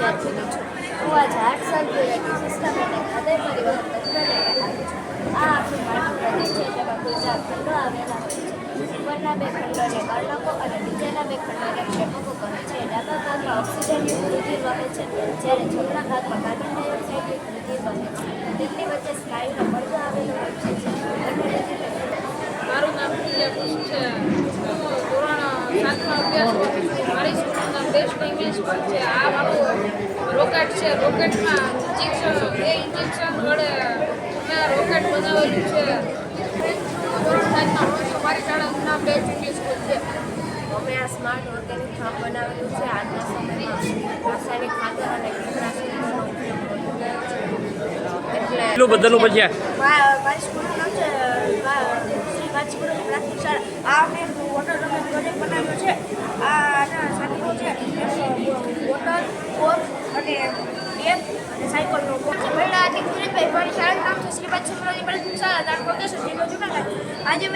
વિદ્યાર્થીની છું. હું આ ઝાડ સર્ક્યુલેટરી સિસ્ટમેટિક હૃદય પરિવહન તંત્ર લઈને આવી છું. આ આપણું માનવ હૃદય છે, જેમાં કુલ 4 ખંડો આવેલા હોય છે. ઉપરના 2 ખંડોને કર્ણકો અને નીચેના 2 ખંડોને ક્ષેપકો કહે છે. ડાબા ભાગમાં ઓક્સિજનયુક્ત રુધિર વહે છે, જ્યારે જમણા ભાગમાં કાર્બન ડાયોક્સાઇડયુક્ત રુધિર વહે છે. તેમની વચ્ચે સ્નાયુનો પડદો આવેલો હોય છે. મારું નામ પ્રિયા પુષ્પ છે. હું ધોરણ 7માં અભ્યાસ કરું છું. મારી સ્કૂલનું નામ બેસ્ટ ઇંગ્લિશ સ્કૂલ છે. આ મારું રોકેટ છે. રોકેટમાં ઇન્જેક્શન વડે મેં રોકેટ બનાવેલું છે. ધોરણ 7માં ભણું છું. મારી શાળાનું નામ બેસ્ટ ઇંગ્લિશ સ્કૂલ છે. અમે આ સ્માર્ટ ઓર્ગેનિક ફાર્મ બનાવેલું છે. આજના સમયમાં રાસાયણિક ખાતર અને કીટનાશકોનો ઉપયોગ વધુ છે. એટલે કેટલું બધાનું પછી મારી સ્કૂલનું નામ છે શ્રી વાચીપુરા પ્રાથમિક શાળા. આ અમે વોટર ડોમેન પ્રોજેક્ટ બનાવ્યો છે. આના સાથીઓ છે વોટર કોક અને ટેપ અને સાયકલનો પહેલા કિરીટભાઈ. મારી શાળાનું નામ છે શ્રી વાચીપુરા પ્રાથમિક શાળા તાલુકો પ્રોફેસર જિલ્લો જુનાગઢ. આજે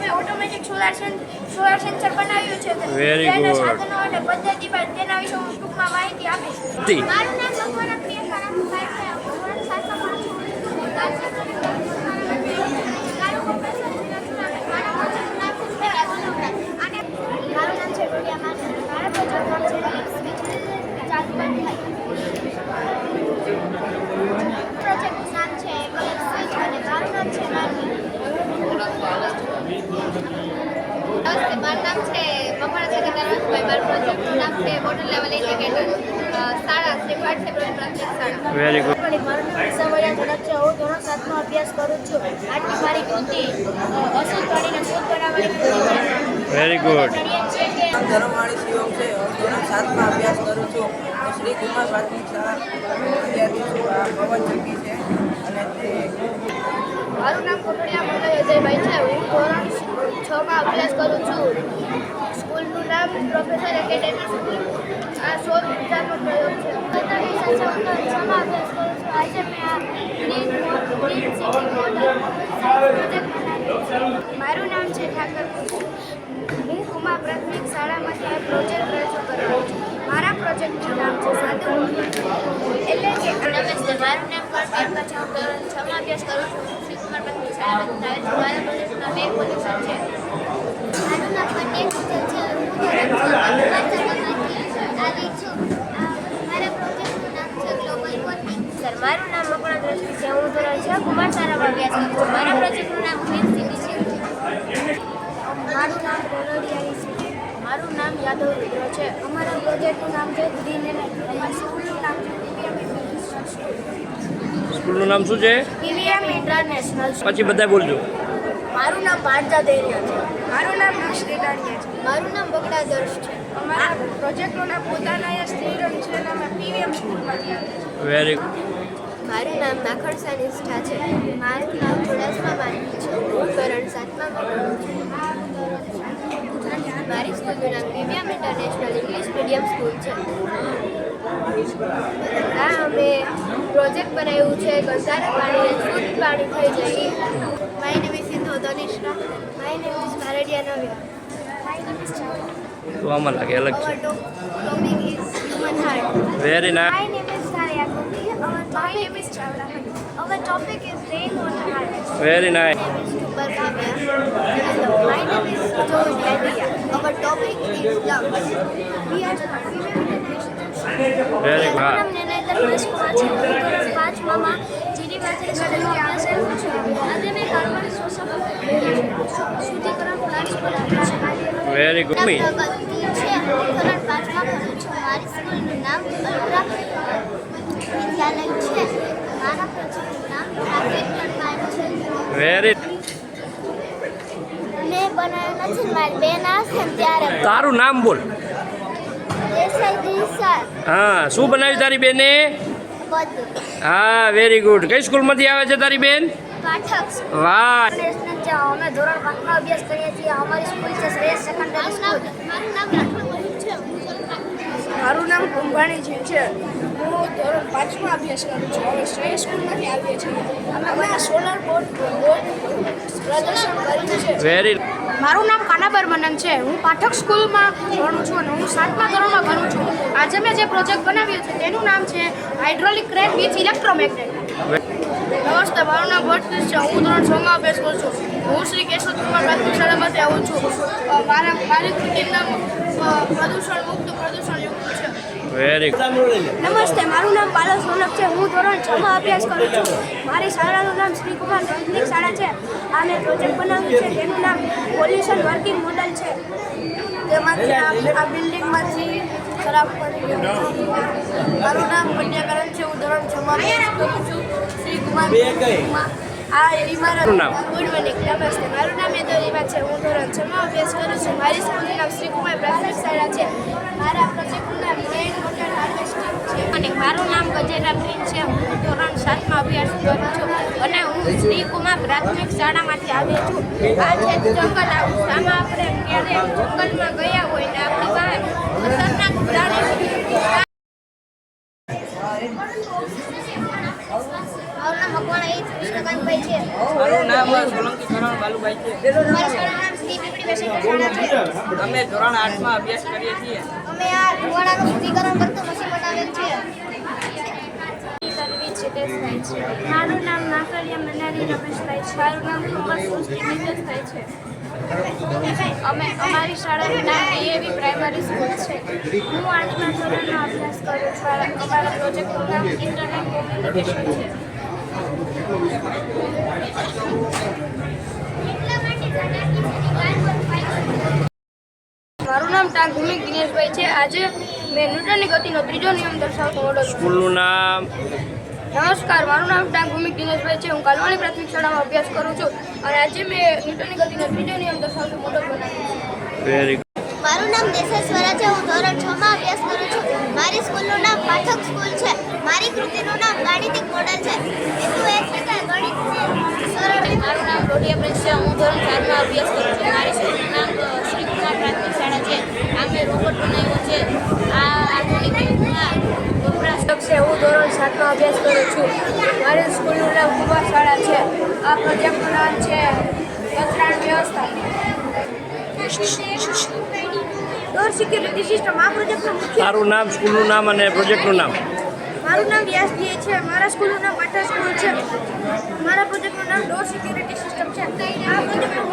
મેં ઓટોમેટિક સોલાર સેન્સર બનાવ્યું છે. તેના સાધનો અને પદ્ધતિ પર તેના વિશે હું ટૂંકમાં માહિતી આપીશ. મારું નામ ભગવાન પ્રિયા સારાભાઈ છે. ધોરણ 7માં ભણું છું. મારું નામ છે ડોડિયા માતા. મારા પ્રોજેક્ટનું નામ છે પ્રોજેક્ટનું નામ છે સ્વિચ અને મારું નામ છે મારું નામ છે મકવાણા સગીતા રમેશભાઈ. મારું પ્રોજેક્ટનું નામ છે વોટર લેવલ ઇન્ડિકેટર. શાળા શ્રી વાચીપુરા પ્રાથમિક શાળા. Very good. મારું નામ સવર્યા ઝડપ છે. હું ધોરણ 7માં અભ્યાસ કરું છું. આજની મારી કૃતિ અસલ પાણીને શુદ્ધ બનાવવાની કૃતિ છે. Very good. ધર્મવાણી શિવમ છે. હું ધોરણ 7માં અભ્યાસ કરું છું. શ્રી કુમાર પ્રાથમિક શાળા વિદ્યાર્થી છું. આ પવન ચક્કી છે અને તે મારું નામ કોટડિયા મંગલ અજયભાઈ છે. હું ધોરણ 6માં અભ્યાસ કરું છું. સ્કૂલનું નામ પ્રોફેસર એકેડેમી સ્કૂલ. આ સૌર ઉર્જાનો પ્રયોગ છે. હું 6માં અભ્યાસ કરું છું. આજે મેં આ ગ્રીન સિટી મોડલ પ્રોજેક્ટ બનાવ્યો છે. મારું નામ છે ઠાકર. હું કુમાર પ્રાથમિક શાળામાંથી આ પ્રોજેક્ટ રજૂ કરું છું. મારા પ્રોજેક્ટનું નામ છે સાધુ. એટલે કે નમસ્તે, મારું નામ પણ છે. હું ધોરણ 6માં અભ્યાસ કરું છું. શ્રી કુમાર પ્રાથમિક શાળામાંથી મારા પ્રોજેક્ટનું નામ એર પોલ્યુશન છે. મારું નામ પટેલ છે. હું ધોરણ 6માં આવી છું. મારા પ્રોજેક્ટનું નામ છે ગ્લોબલ વોર્મિંગ. સર, મારું નામ મકવાણા દ્રષ્ટિ છે. હું ધોરણ 6 કુમાર શાળામાં અભ્યાસ કરું છું. મારા પ્રોજેક્ટનું નામ ગ્રીન સિટી છે. મારું નામ રોનડિયાની છે. મારું નામ યાદવ રુદ્ર છે. અમારા પ્રોજેક્ટનું નામ છે ગ્રીન એનર્જી. અમારા સ્કૂલનું નામ છે સ્કૂલનું નામ શું છે? PVM international. પછી બધા બોલજો. મારું નામ ભારજા દેરિયા છે. મારું નામ શ્રી દાડિયા છે. મારું નામ બગડા દર્શ છે. અમારા પ્રોજેક્ટનું નામ પોતાના સ્ત્રીરંગ છે. અમે પીવીએમ સ્કૂલમાંથી આવ્યા છે. Very good. મારું નામ માખણસા નિષ્ઠા છે. મારું નામ ચુડાસમા માનવી છે. હું ધોરણ 7માં ભણું છું. મારી સ્કૂલનું નામ PVM international English medium school છે. આ અમે પ્રોજેક્ટ બનાવ્યું છે ગંધારા પાણીને શુદ્ધ પાણી થઈ જાય. My name is Sindhu Tanishtha. My name is Bharadiya Navya. My name is Chavda. તો આમાં લાગે અલગ છે. Topic is human heart. Very nice. My name is Tariya Kuki. My name is Chavla. Our topic is rainwater harvest. Very nice. My name is Tubar Kavya. My name is George India. Our topic is love. We are very good. નામ નેનેતર મહેશકુમાર છે. હું ધોરણ 5માં GD વાચક સ્કૂલમાં અભ્યાસ કરું છું. આજે મેં કાર્બન શુદ્ધિકરણ પ્લાન્ટ પર આવ્યું છે. Very good. છે. હું ધોરણ 5માં ભણું છું. મારી સ્કૂલનું નામ અલ્ટ્રા વિદ્યાલય છે. મારા પ્રોજેક્ટનું નામ ટ્રાફિક કંટ્રોલ છે. વેરી. મેં બનાવ્યું નથી. મારી બેન આવશે ને ત્યારે તારું નામ બોલ. દેસાઈ દિશા હા, શું બનાવ્યું તારી બેને? બધું હા, વેરી ગુડ. કઈ સ્કૂલમાંથી આવે છે તારી બેન? પાઠક વાહ. અમે ધોરણ 5માં અભ્યાસ કરીએ છીએ. અમારી સ્કૂલ છે શ્રેષ્ઠ સેકન્ડરી સ્કૂલ. મારું નામ રાઠોડ છે. મારું નામ કુંભાણી છે. હું ધોરણ 5માં અભ્યાસ કરું છું. અમે શ્રેષ્ઠ સ્કૂલમાંથી આવીએ છીએ. અમે સોલર બોર્ડ પ્રદર્શન કર્યું છે. વેરી. મારું નામ કાનાબર મનન છે. હું પાઠક સ્કૂલમાં ભણું છું અને હું 7મા ધોરણમાં ભણું છું. આજે મેં જે પ્રોજેક્ટ બનાવ્યું છે તેનું નામ છે હાઇડ્રોલિક ક્રેન વિથ ઇલેક્ટ્રોમેગ્નેટ. નમસ્તે, મારું નામ ભટ્ટ છે. હું ધોરણ 6માં અભ્યાસ કરું છું. હું શ્રી કેશવ કુમાર પ્રાથમિક શાળામાંથી આવું છું. મારી કૃતિનું નામ પ્રદૂષણ મુક્ત પ્રદૂષણ યુક્ત છે. વેરી નમસ્તે, મારું નામ પાલવ સોનક છે. હું ધોરણ 6માં અભ્યાસ કરું છું. મારી શાળાનું નામ શ્રી કુમાર પ્રાથમિક શાળા છે. આ મેં પ્રોજેક્ટ બનાવ્યું છે તેનું નામ પોલ્યુશન વર્કિંગ મોડલ છે. તેમાંથી આ બિલ્ડિંગમાંથી ખરાબ પડી ગયું. મારું નામ કન્યાકરણ છે. હું ધોરણ 6માં અભ્યાસ કરું છું. શ્રી કુમાર આ ઇમારત નામ? Good morning. નમસ્તે, મારું નામ યદોરીબા છે. હું ધોરણ 6માં અભ્યાસ કરું છું. મારી સ્કૂલનું નામ શ્રી કુમાર પ્રાથમિક શાળા છે. મારા પ્રોજેક્ટનું નામ રેન વોટર હાર્વેસ્ટિંગ છે. અને મારું નામ ગજેરા પ્રિન છે. હું ધોરણ 7માં અભ્યાસ કરું છું અને હું શ્રી કુમાર પ્રાથમિક શાળામાંથી આવી છું. આ છે જંગલ હાઉસ. આમાં આપણે ક્યારે જંગલમાં ગયા હોય ને આપણી બહાર ખતરનાક પ્રાણી મારું નામ મકવાણા કૃષ્ણકાંતભાઈ છે. મારું નામ સોલંકી કરણ બાલુભાઈ છે. મારી શાળાનું નામ શ્રી પીપળી બેસેન્દ્ર શાળા છે. અમે ધોરણ 8માં અભ્યાસ કરીએ છીએ. અમે આ ધુવાડાનું શુદ્ધિકરણ કરતું મશીન બનાવેલ છે. મારું નામ નાકરિયા મનારી રમેશભાઈ છે. મારું નામ કુમાર સૃષ્ટિ નીરજભાઈ છે. અમારી શાળાનું નામ ડીએવી પ્રાઇમરી સ્કૂલ છે. હું 8મા ધોરણમાં અભ્યાસ કરું છું. અમારા પ્રોજેક્ટનું નામ ઇન્ટરનેટ કોમ્યુનિકેશન છે. મારું નામ ટાંક ભૂમિક દિનેશભાઈ છે. આજે મેં ન્યૂટનની ગતિનો ત્રીજો નિયમ દર્શાવતો મોડલ છું. સ્કૂલનું નામ? નમસ્કાર, મારું નામ ટાંક ભૂમિક દિનેશભાઈ છે. હું કાલવાણી પ્રાથમિક શાળામાં અભ્યાસ કરું છું અને આજે મેં ન્યૂટનની ગતિનો ત્રીજો નિયમ દર્શાવતો મોડલ બનાવ્યો છે. વેરી મારું નામ દેશેશ્વરા છે. હું ધોરણ 6માં અભ્યાસ કરું છું. મારી સ્કૂલનું નામ પાઠક સ્કૂલ છે. મારી કૃતિનું નામ ગાણિતિક મોડલ છે. હેતુ એ છે કે ગણિતને સરળ. મારું નામ રોડિયા પ્રિન્સ છે. હું ધોરણ 7માં અભ્યાસ કરું છું. મારી સ્કૂલનું નામ શ્રી કુમાર પ્રાથમિક શાળા છે. આ મેં રોબોટ બનાવ્યો છે. આ આધુનિક યુગમાં વપરાશ છે. હું ધોરણ 7માં અભ્યાસ કરું છું. મારી સ્કૂલનું નામ કુમાર શાળા છે. આ પ્રોજેક્ટનું નામ છે કચરાની વ્યવસ્થા. Door security system. આ પ્રોજેક્ટનું મુખ્ય તારું નામ, સ્કૂલનું નામ અને પ્રોજેક્ટનું નામ? મારું નામ વ્યાસજી છે. મારા સ્કૂલનું નામ પાટા સ્કૂલ છે. મારા પ્રોજેક્ટનું નામ ડોર સિક્યુરિટી સિસ્ટમ છે. આ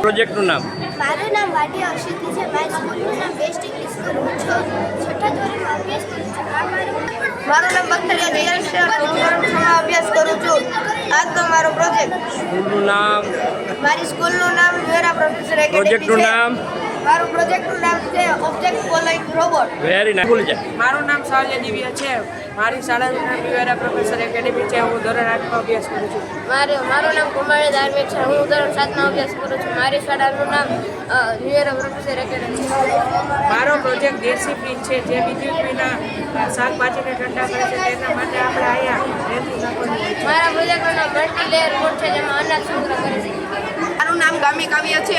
પ્રોજેક્ટનું નામ? મારું નામ વાડિયા અશિતી છે. મારી સ્કૂલનું નામ બેસ્ટ ઇંગ્લિશ સ્કૂલ. હું 6ઠ્ઠા ધોરણમાં અભ્યાસ કરું છું. મારું નામ બખ્તરિયા દિયાલ છે. હું ધોરણ 6માં અભ્યાસ કરું છું. આ તો મારો પ્રોજેક્ટ. સ્કૂલનું નામ? મારી સ્કૂલનું નામ વેરા પ્રોફેસર એકેડમી પ્રોજેક્ટનું છે. નામ? મારું પ્રોજેક્ટનું નામ છે object following robot. Very nice. બોલી જા. મારું નામ સાવલ્ય દિવ્ય છે. મારી શાળાનું નામ વિવેરા પ્રોફેસર એકેડમી છે. હું ધોરણ 8માં અભ્યાસ કરું છું. મારું નામ કુમારી ધાર્મિક છે. હું ધોરણ 7માં અભ્યાસ કરું છું. મારી શાળાનું નામ વિવેરા પ્રોફેસર એકેડમી છે. મારો પ્રોજેક્ટ દેશી ફ્રીજ છે જે વિદ્યુત વિના શાકભાજીને ઠંડા કરે છે. તેના માટે આપણે અહીંયા રેતી નાખવાનું હોય છે. મારા પ્રોજેક્ટનું નામ મલ્ટી લેયર બોર્ડ છે જેમાં અનાજ સંગ્રહ કરે છે. મારું નામ ગામી કાવ્ય છે.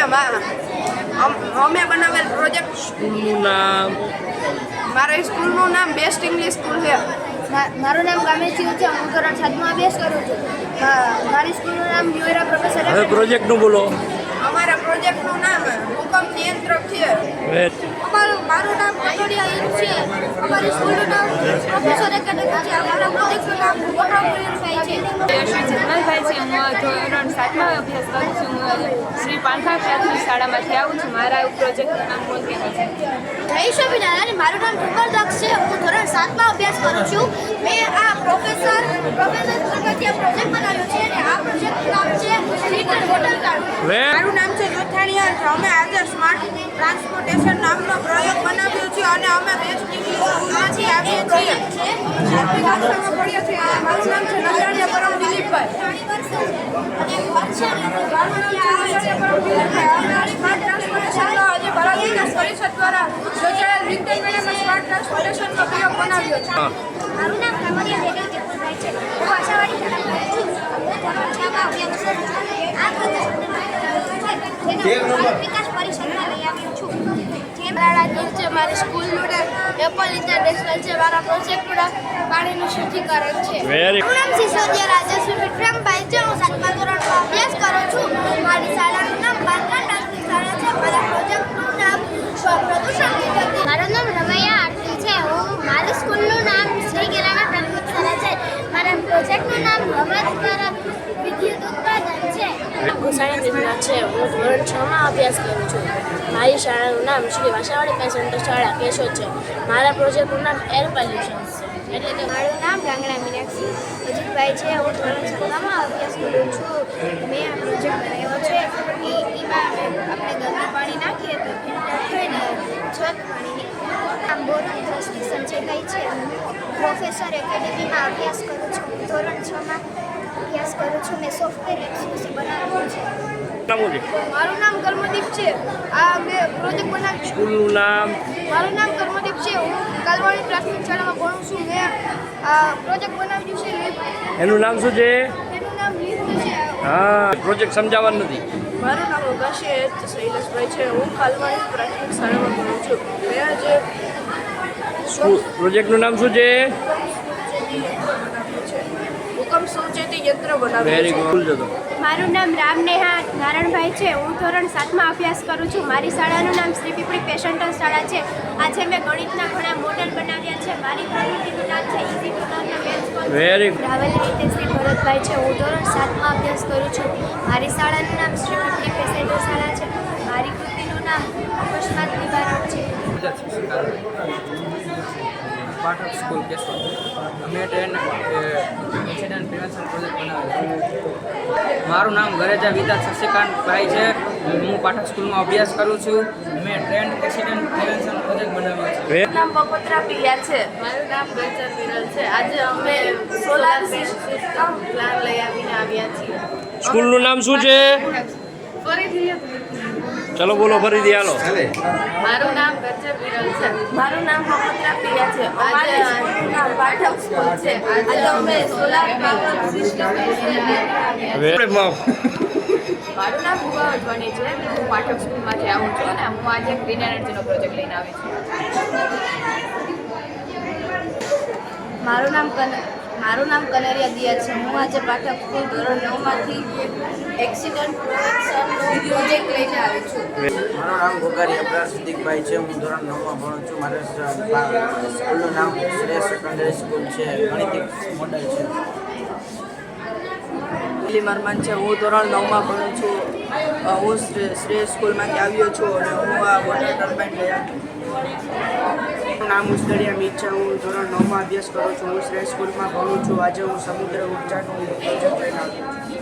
અમે બનાવેલ પ્રોજેક્ટ. સ્કૂલનું નામ? મારી સ્કૂલનું નામ બેસ્ટ ઇંગ્લિશ સ્કૂલ છે. મારું નામ ગામેશી છે. હું ધોરણ 7માં અભ્યાસ કરું છું. મારી સ્કૂલનું નામ વિવેરા પ્રોફેસર હવે પ્રોજેક્ટનું બોલો. અમારા પ્રોજેક્ટનું નામ ભૂકંપ નિયંત્રક છે. મારું નામ કટોડિયા છે. અમારી સ્કૂલનું નામ પ્રોફેસર એકેડમી છે. અમારા પ્રોજેક્ટનું નામ વોટર પ્યુરિફાય છે. શ્રી જગમલભાઈ છે. હું ધોરણ 7માં અભ્યાસ કરું છું. હું શ્રી પાંખા પ્રાથમિક શાળામાંથી આવું છું. મારા પ્રોજેક્ટનું નામ મોલકેના છે. જય સ્વામિનારાયણ. મારું નામ કુમાર દક્ષ છે. હું ધોરણ 7માં અભ્યાસ કરું છું. મેં આ પ્રોફેસર તરફથી આ પ્રોજેક્ટ બનાવ્યો છે અને આ પ્રોજેક્ટનું નામ છે લિટલ વોટર કાર્ડ. મારું નામ છે જોથાણીયા છે. અમે આજે સ્માર્ટ ટ્રાન્સપોર્ટેશન નામનો પ્રયોગ બનાવ્યો છે અને અમે બેસ્ટ ઇંગ્લિશ સ્કૂલમાંથી આવીએ છીએ. સાતમી કક્ષામાં ભણીએ છીએ. મારું નામ છે નંદાણીયા પરમ દિલીપભાઈ. સ્માર્ટ ટ્રાન્સપોર્ટેશનનો આજે ભારત વિકાસ પરિષદ દ્વારા યોજાયેલ વિજ્ઞાન મેળામાં સ્માર્ટ ટ્રાન્સપોર્ટેશનનો પ્રયોગ બનાવ્યો છે. મારું નામ કમરિયા દેવી જયપુરભાઈ છે. હું આશાવાડી શાળામાં છું. હું ધોરણ 6માં અભ્યાસ કરું છું. આ પ્રોજેક્ટનું નામ વિકાસ પરિષદમાં લઈ આવ્યો છું. મારી સ્કૂલનું નામ એપલ ઇન્ટરનેશનલ છે. મારા પ્રોજેક્ટનું નામ પાણીનું શુદ્ધિકરણ છે. વેરી મારું નામ સિસોદિયા રાજેશ્વરી વિક્રમભાઈ છે. હું 7મા ધોરણમાં અભ્યાસ કરું છું. મારી શાળાનું નામ બાલકા પ્રાથમિક શાળા છે. મારા હું ધોરણ 6માં અભ્યાસ કરું છું. મારી શાળાનું નામ શ્રી વાસાવાડી પેસેન્ટર શાળા કેશોદ છે. મારા પ્રોજેક્ટનું નામ એર પોલ્યુશન છે. એટલે કે મારું નામ રાંગણા મીનાક્ષી અજીતભાઈ છે. હું ધોરણ 7માં અભ્યાસ કરું છું. મેં આ પ્રોજેક્ટ બનાવ્યો છે. એમાં આપણે ગંદા પાણી નાખીએ તો ફિલ્ટર થઈને સ્વચ્છ પાણી નીકળે. આમ બોરોન ટ્રાન્સમિશન છે કઈ છે. પ્રોફેસર એકેડેમીમાં અભ્યાસ કરું છું. ધોરણ 6માં અભ્યાસ કરું છું. મેં સોફ્ટવેર એક્સક્લુસિવ બનાવ્યું છે. નામ શું છે? મારું નામ કર્મદીપ છે. આ મેં પ્રોજેક્ટ બનાવ્યું છે. સ્કૂલનું નામ મારું નામ કર્મદીપ છે. હું કાલવાણી પ્રાથમિક શાળામાં ભણું છું. મેં આ પ્રોજેક્ટ બનાવ્યું છે. એનું નામ શું છે? એનું નામ લીધું છે. હા, પ્રોજેક્ટ સમજાવવાનું નથી. મારું નામ અગાશી શૈલેષભાઈ છે. હું કાલવાણી પ્રાથમિક શાળામાં ભણું છું. મેં આજે સ્કૂલ પ્રોજેક્ટનું નામ શું છે? ભૂકંપ સૂચેતી યંત્ર બનાવ્યું વેરી છે. ગુડ જતો. મારું નામ રામનેહા નારણભાઈ છે. હું ધોરણ 7માં અભ્યાસ કરું છું. મારી શાળાનું નામ શ્રી પીપળી પેશન્ટર શાળા છે. આજે મેં ગણિતના ઘણા મોડેલ બનાવ્યા છે. મારી પ્રવૃત્તિનું નામ છે ઇઝી ટુ લર્ન મેથ્સ. વેરી રાવલ રીતે શ્રી ભરતભાઈ છે. હું ધોરણ 7માં અભ્યાસ કરું છું. મારી શાળાનું નામ શ્રી પીપળી પેશન્ટર શાળા છે. મારી કૃતિનું નામ અકસ્માત નિવારણ છે. પાઠક સ્કૂલ કેશોદ. અમે ટ્રેન એક્સિડન્ટ પ્રિવેન્શન પ્રોજેક્ટ બનાવ્યો. મારું નામ ગરેજા વિદાત શશિકાંતભાઈ છે. હું પાઠક સ્કૂલમાં અભ્યાસ કરું છું. મેં ટ્રેન એક્સિડન્ટ પ્રિવેન્શન પ્રોજેક્ટ બનાવ્યો છે. વે- નામ બકોત્રા પિયા છે. મારું નામ ગર્ચર વિરલ છે. આજે અમે સોલાર સિસ્ટમ પ્લાન લઈ આવીને આવ્યા છીએ. સ્કૂલનું નામ શું છે? ચલો બોલો ફરીથી હાલો. મારું નામ ગર્ચર વિરલ છે. મારું નામ બકોત્રા પિયા છે. અમારી સ્કૂલનું નામ પાઠક સ્કૂલ છે. આજે અમે સોલાર પાવર સિસ્ટમ વેરી માફ. મારું નામ ભૂવા વઢવાની છે. હું પાઠક સ્કૂલમાંથી આવું છું અને હું આજે ગ્રીન એનર્જીનો પ્રોજેક્ટ લઈને આવી છું. મારું નામ કનરિયા દિયા છે. હું આજે પાઠક સ્કૂલ ધોરણ 9માંથી એક્સિડન્ટ પ્રિવેન્શનનો પ્રોજેક્ટ લઈને આવી છું. મારું નામ ગોગારી અબરાર સિદ્દીકભાઈ છે. હું ધોરણ 9માં ભણું છું. મારા સ્કૂલનું નામ શ્રેષ્ઠ સેકન્ડરી સ્કૂલ છે. ગણિતિક મોડલ છે. લીલી મરમાન છે. હું ધોરણ 9માં ભણું છું. હું શ્રેય સ્કૂલમાંથી આવ્યો છું અને હું આ વોટર ટર્બાઇન લઈ આવ્યો. નામ ઉસ્તડિયા મીત છે. હું ધોરણ 9માં અભ્યાસ કરું છું. હું શ્રેય સ્કૂલમાં ભણું છું. આજે હું સમુદ્ર ઉર્જાનું પ્રોજેક્ટ લઈને આવ્યો છું.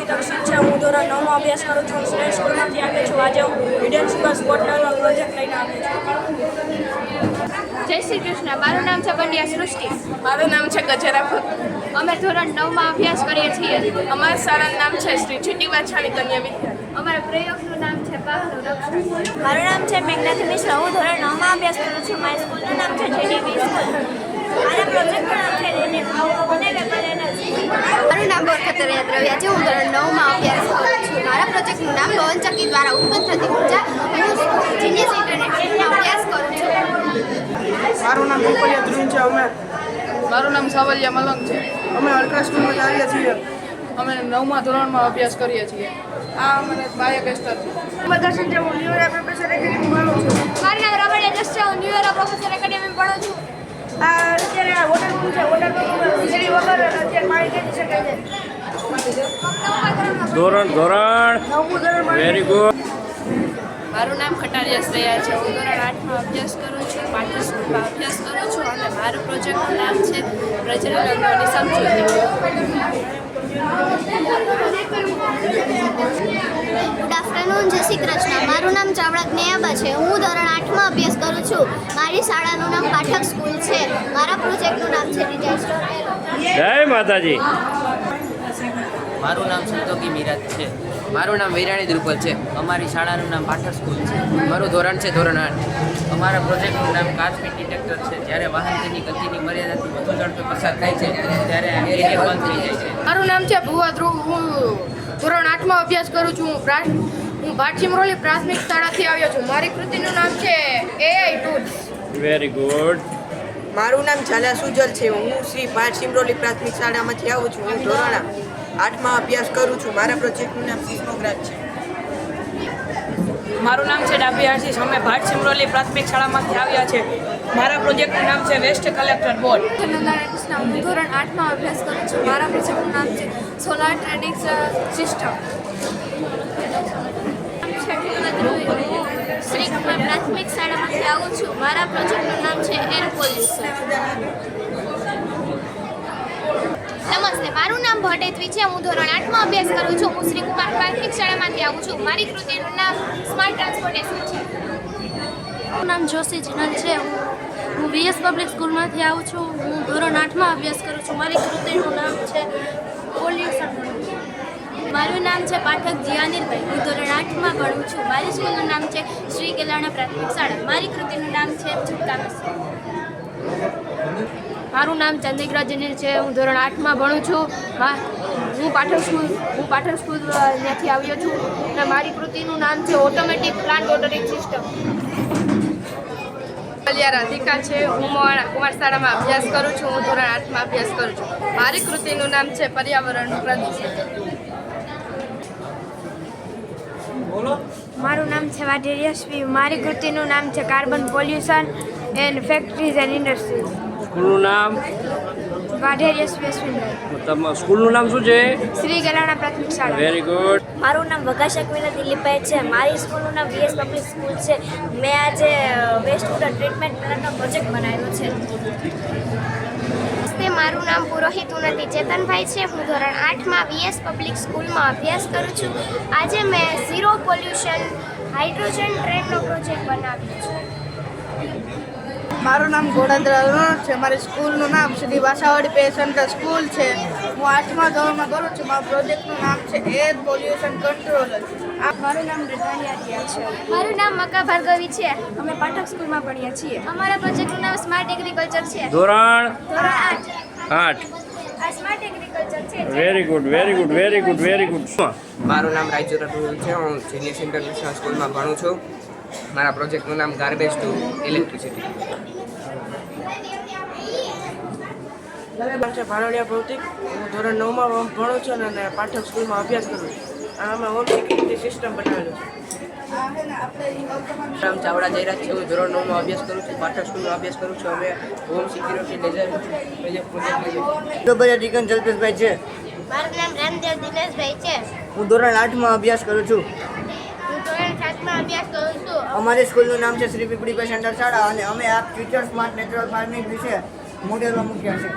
દક્ષિણ છે. હું ધોરણ 9માં અભ્યાસ કરું છું. હું શ્રેય સ્કૂલમાંથી આવ્યો છું. આજે હું ઇન્ડિયન સુપર સ્પોર્ટનો પ્રોજેક્ટ લઈને આવ્યો છું. જય શ્રી કૃષ્ણ. મારું નામ છે પંડ્યા સૃષ્ટિ. મારું નામ છે ગજરા ભટ્ટ. અમે ધોરણ 9માં અભ્યાસ કરીએ છીએ. અમારા શાળાનું નામ છે શ્રી છુટી વાછાણી કન્યા વિદ્યાલય. અમારા પ્રયોગનું નામ છે પાકનું રક્ષણ. મારું નામ છે મેઘનાથી મિશ્રા. હું ધોરણ 9માં અભ્યાસ કરું છું. મારી સ્કૂલનું નામ છે જીડીબી સ્કૂલ. મારા પ્રોજેક્ટનું નામ છે મારું નામ બોરખતરિયા દ્રવ્યા છે. હું ધોરણ 9માં અભ્યાસ કરું છું. મારા પ્રોજેક્ટનું નામ પવનચક્કી દ્વારા ઉત્પન્ન થતી ઉર્જા. હું જીનિયસ ઇન્ટરનેટમાં અભ્યાસ કરું છું. મારું નામ ગોપાલિયા ધ્રુવ છે. મારું નામ સાવલિયા મલંગ છે. અમે અલકા સ્કૂલમાં આવીએ છીએ. અમે 9મા ધોરણમાં અભ્યાસ કરીએ છીએ. આ મને બાયક એસ્ટર છે. દર્શન છે. હું ન્યુ પ્રોફેસર એકેડમી ભણું છું. મારું નામ રમણીય જસ છે. હું ન્યુ ઇયર પ્રોફેસર એકેડેમી ભણું છું. અત્યારે આ વોટર પંપ છે. વોટર પંપ વીજળી વગર અત્યારે પાણી ખેંચી શકાય છે. ધોરણ નવમું ધોરણ વેરી ગુડ. મારું નામ ખટારિયા શ્રેયા છે. હું ધોરણ 8માં અભ્યાસ કરું છું. પાઠક સ્કૂલમાં અભ્યાસ કરું છું અને મારું પ્રોજેક્ટનું નામ છે પ્રજનન અંગોની સમજૂતી. Good afternoon. જય શ્રી કૃષ્ણ. મારું નામ ચાવડા જ્ઞેયાબા છે. હું ધોરણ 8માં અભ્યાસ કરું છું. મારી શાળાનું નામ પાઠક સ્કૂલ છે. મારા પ્રોજેક્ટનું નામ છે ડિઝાસ્ટર. જય માતાજી. મારું નામ સંતોકી મિરાજ છે. મારું નામ વિરાણી દ્રુપલ છે. અમારી શાળાનું નામ પાઠક સ્કૂલ છે. મારું ધોરણ છે ધોરણ 8. અમારા પ્રોજેક્ટનું નામ કાચપીટ ડિટેક્ટર છે. જ્યારે વાહન તેની ગતિની મર્યાદાથી વધુ ઝડપે પસાર થાય છે ત્યારે આ એરિયા બંધ થઈ જાય છે. મારું નામ છે ભુવા ધ્રુવ. હું ધોરણ 8માં અભ્યાસ કરું છું. હું ભાટસિમરોલી પ્રાથમિક શાળાથી આવ્યો છું. મારી કૃતિનું નામ છે એઆઈ ટૂલ્સ. Very good. મારું નામ ઝાલા સુજલ છે. હું શ્રી પાઠ સિમરોલી પ્રાથમિક શાળામાંથી આવું છું. હું ધોરણ 8માં અભ્યાસ કરું છું. મારા પ્રોજેક્ટનું નામ સિસ્મોગ્રાફ છે. મારું નામ છે ડાભી આશીષ. અમે ભાટ સિમરોલી પ્રાથમિક શાળામાંથી આવ્યા છે. મારા પ્રોજેક્ટનું નામ છે waste collector board. Nandani Krishna. હું ધોરણ 8માં અભ્યાસ કરું છું. મારા પ્રોજેક્ટનું નામ છે સોલાર ટ્રેડિંગ સિસ્ટમ. આવું છું. મારા પ્રોજેક્ટનું નામ છે એર પોલ્યુશન. નમસ્તે, મારું નામ ભટેત્વી છે. હું ધોરણ 8માં અભ્યાસ કરું છું. હું શ્રી કુમાર પ્રાથમિક શાળામાંથી આવું છું. મારી કૃતિનું નામ સ્માર્ટ ટ્રાન્સપોર્ટેશન છે. મારું નામ જોશી જીનલ છે. હું વીએસ પબ્લિક સ્કૂલમાંથી આવું છું. હું ધોરણ 8માં અભ્યાસ કરું છું. મારી કૃતિનું નામ છે પોલ્યુશન. મારું નામ છે પાઠક જીયાનીલભાઈ. હું ધોરણ 8માં ભણું છું. મારી સ્કૂલનું નામ છે શ્રી કેલાણા પ્રાથમિક શાળા. મારી કૃતિનું નામ છે છુટકારો. મારું નામ ચંદ્રિકા જનીલ છે. હું ધોરણ 8માં ભણું છું. હું પાઠક સ્કૂલ ત્યાંથી આવ્યો છું અને મારી કૃતિનું નામ છે automatic plant watering system. Radhika છે. હું કુમાર શાળામાં અભ્યાસ કરું છું. હું ધોરણ 8માં અભ્યાસ કરું છું. મારી કૃતિનું નામ છે પર્યાવરણનું પ્રદૂષણ. મારું નામ છે વાઢેર યશવી. મારી કૃતિનું નામ છે carbon pollution and factories and industries. સ્કૂલનું નામ વાઢેર યશવી અશ્વિનભાઈ. તમારું સ્કૂલનું નામ શું છે? શ્રી ગલાણા પ્રાથમિક શાળા. Very good. મારું નામ વઘાશા કવિલા દિલીપભાઈ છે. મારી સ્કૂલનું નામ વીએસ પબ્લિક સ્કૂલ છે. મેં આજે વેસ્ટ વોટર ટ્રીટમેન્ટ પ્લાન્ટનો પ્રોજેક્ટ બનાવ્યો છે. મારું નામ પુરોહિત ઉન્નતિ ચેતનભાઈ છે. હું ધોરણ 8માં વીએસ પબ્લિક સ્કૂલમાં અભ્યાસ કરું છું. આજે મેં ઝીરો પોલ્યુશન હાઇડ્રોજન ટ્રેનનો પ્રોજેક્ટ બનાવ્યો છે. મારું નામ ગોડાદરા અરુણ છે. મારી સ્કૂલનું નામ શ્રી વાસાવાડી પે સેન્ટર સ્કૂલ છે. હું 8મા ધોરણમાં કરું છું. મારું પ્રોજેક્ટનું નામ છે એર પોલ્યુશન કંટ્રોલર. મારું નામ રજાનિયા રિયા છે. મારું નામ મકા ભાર્ગવી છે. અમે પાઠક સ્કૂલમાં ભણ્યા છીએ. અમારા પ્રોજેક્ટનું નામ સ્માર્ટ એગ્રીકલ્ચર છે. ધોરણ ધોરણ 8. 8 આ સ્માર્ટ એગ્રીકલ્ચર છે. Very good, very good, very good, very good. મારું નામ રાયચુર અતુલ છે. હું સિનિયર ઇન્ટરનેશનલ સ્કૂલમાં ભણું છું. મારા પ્રોજેક્ટનું નામ ગાર્બેજ ટુ ઇલેક્ટ્રિસિટી. છે ભાણોડિયા ભૌતિક. હું ધોરણ 9માં ભણું છું અને પાઠક સ્કૂલમાં અભ્યાસ કરું છું. અમે હોમ સિક્યુરિટી સિસ્ટમ બનાવેલું છે. નામ ચાવડા જયરાજ છે. હું ધોરણ 9માં અભ્યાસ કરું છું. પાઠક સ્કૂલમાં અભ્યાસ કરું છું. અમે હોમ સિક્યુરિટી લેઝર પ્રોજેક્ટ ટીકન જલ્પેશભાઈ છે. મારું નામ રામદેવ દિનેશભાઈ છે. હું ધોરણ 8માં અભ્યાસ કરું છું. હું ધોરણ 7માં અભ્યાસ કરું છું. અમારી સ્કૂલનું નામ છે શ્રી પીપળી પે સેન્ટર શાળા અને અમે આ ફ્યુચર સ્માર્ટ નેચરલ ફાર્મિંગ વિશે મોડેલો મૂક્યા છે.